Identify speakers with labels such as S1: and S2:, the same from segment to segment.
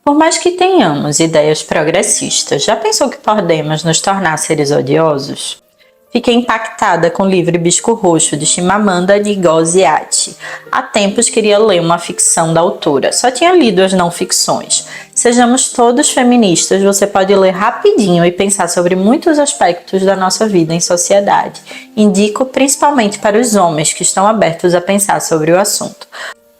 S1: Por mais que tenhamos ideias progressistas, já pensou que podemos nos tornar seres odiosos? Fiquei impactada com o livro Hibisco Roxo, de Chimamanda Ngozi Adichie. Há tempos queria ler uma ficção da autora, só tinha lido as não ficções. Sejamos todos feministas, você pode ler rapidinho e pensar sobre muitos aspectos da nossa vida em sociedade. Indico principalmente para os homens que estão abertos a pensar sobre o assunto.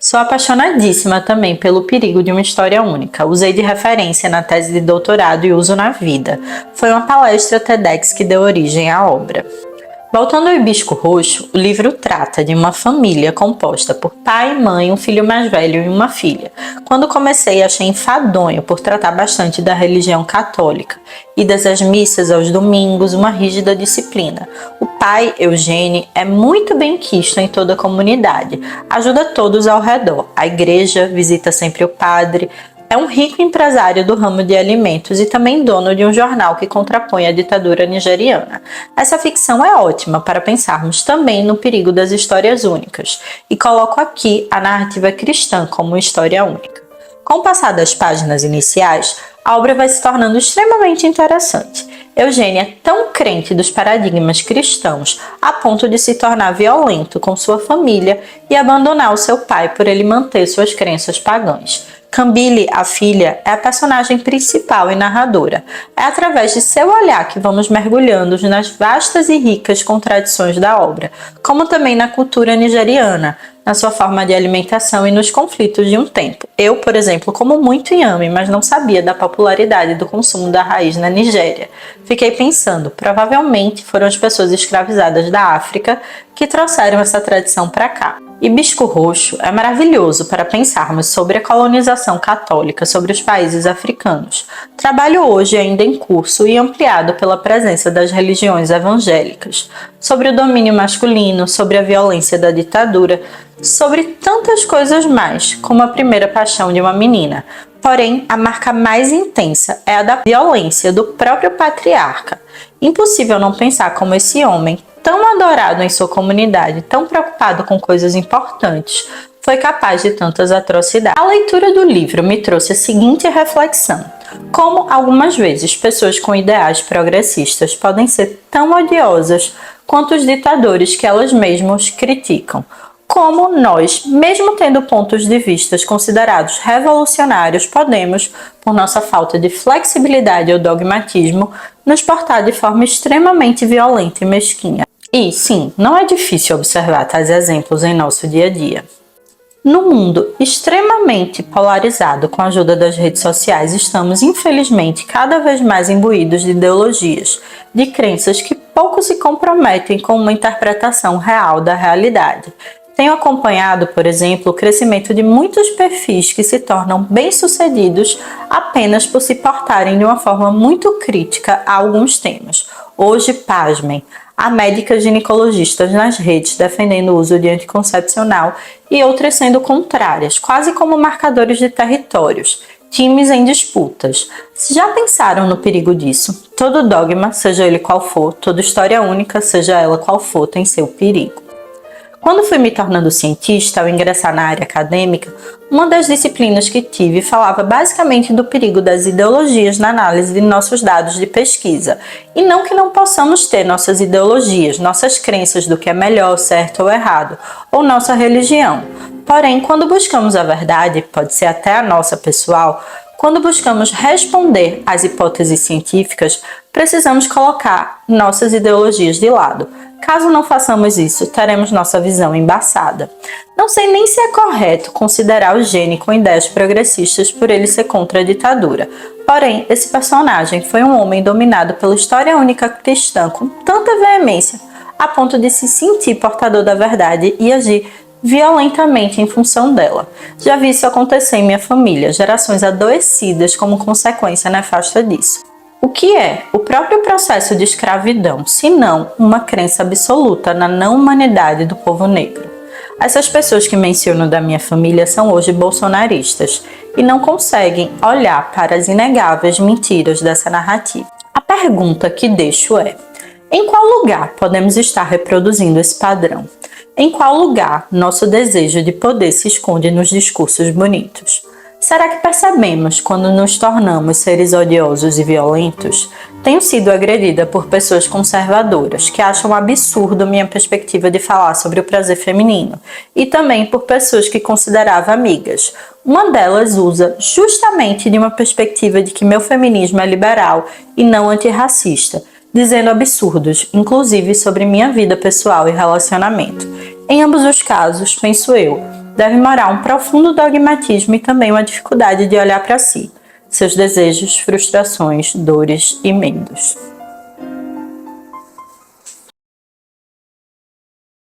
S1: Sou apaixonadíssima também pelo perigo de uma história única. Usei de referência na tese de doutorado e uso na vida. Foi uma palestra TEDx que deu origem à obra. Voltando ao Hibisco Roxo, o livro trata de uma família composta por pai, mãe, um filho mais velho e uma filha. Quando comecei, achei enfadonho por tratar bastante da religião católica. Idas às missas aos domingos, uma rígida disciplina. O pai, Eugênio, é muito benquisto em toda a comunidade. Ajuda todos ao redor. A igreja visita sempre o padre. É um rico empresário do ramo de alimentos e também dono de um jornal que contrapõe a ditadura nigeriana. Essa ficção é ótima para pensarmos também no perigo das histórias únicas, e coloco aqui a narrativa cristã como história única. Com o passar das páginas iniciais, a obra vai se tornando extremamente interessante. Eugênio é tão crente dos paradigmas cristãos a ponto de se tornar violento com sua família e abandonar o seu pai por ele manter suas crenças pagãs. Cambile, a filha, é a personagem principal e narradora. É através de seu olhar que vamos mergulhando nas vastas e ricas contradições da obra, como também na cultura nigeriana, na sua forma de alimentação e nos conflitos de um tempo. Eu, por exemplo, como muito inhame, mas não sabia da popularidade do consumo da raiz na Nigéria. Fiquei pensando, provavelmente foram as pessoas escravizadas da África que trouxeram essa tradição para cá. Hibisco Roxo é maravilhoso para pensarmos sobre a colonização católica sobre os países africanos. Trabalho hoje ainda em curso e ampliado pela presença das religiões evangélicas, sobre o domínio masculino, sobre a violência da ditadura, sobre tantas coisas mais, como a primeira paixão de uma menina. Porém, a marca mais intensa é a da violência do próprio patriarca. Impossível não pensar como esse homem, tão adorado em sua comunidade, tão preocupado com coisas importantes, foi capaz de tantas atrocidades. A leitura do livro me trouxe a seguinte reflexão: como algumas vezes pessoas com ideais progressistas podem ser tão odiosas quanto os ditadores que elas mesmas criticam. Como nós, mesmo tendo pontos de vista considerados revolucionários, podemos, por nossa falta de flexibilidade ou dogmatismo, nos portar de forma extremamente violenta e mesquinha. E, sim, não é difícil observar tais exemplos em nosso dia a dia. No mundo extremamente polarizado com a ajuda das redes sociais, estamos, infelizmente, cada vez mais imbuídos de ideologias, de crenças que pouco se comprometem com uma interpretação real da realidade. Tenho acompanhado, por exemplo, o crescimento de muitos perfis que se tornam bem-sucedidos apenas por se portarem de uma forma muito crítica a alguns temas. Hoje, pasmem, há médicas ginecologistas nas redes defendendo o uso de anticoncepcional e outras sendo contrárias, quase como marcadores de territórios, times em disputas. Já pensaram no perigo disso? Todo dogma, seja ele qual for, toda história única, seja ela qual for, tem seu perigo. Quando fui me tornando cientista, ao ingressar na área acadêmica, uma das disciplinas que tive falava basicamente do perigo das ideologias na análise de nossos dados de pesquisa. E não que não possamos ter nossas ideologias, nossas crenças do que é melhor, certo ou errado, ou nossa religião. Porém, quando buscamos a verdade, pode ser até a nossa pessoal, quando buscamos responder às hipóteses científicas, precisamos colocar nossas ideologias de lado. Caso não façamos isso, teremos nossa visão embaçada. Não sei nem se é correto considerar o Gene com ideias progressistas por ele ser contra a ditadura. Porém, esse personagem foi um homem dominado pela história única cristã com tanta veemência, a ponto de se sentir portador da verdade e agir violentamente em função dela. Já vi isso acontecer em minha família, gerações adoecidas como consequência nefasta disso. O que é o próprio processo de escravidão, se não uma crença absoluta na não-humanidade do povo negro? Essas pessoas que menciono da minha família são hoje bolsonaristas e não conseguem olhar para as inegáveis mentiras dessa narrativa. A pergunta que deixo é: em qual lugar podemos estar reproduzindo esse padrão? Em qual lugar nosso desejo de poder se esconde nos discursos bonitos? Será que percebemos quando nos tornamos seres odiosos e violentos? Tenho sido agredida por pessoas conservadoras que acham absurdo minha perspectiva de falar sobre o prazer feminino e também por pessoas que considerava amigas. Uma delas usa justamente de uma perspectiva de que meu feminismo é liberal e não antirracista, dizendo absurdos, inclusive sobre minha vida pessoal e relacionamento. Em ambos os casos, penso eu, deve morar um profundo dogmatismo e também uma dificuldade de olhar para si, seus desejos, frustrações, dores e medos.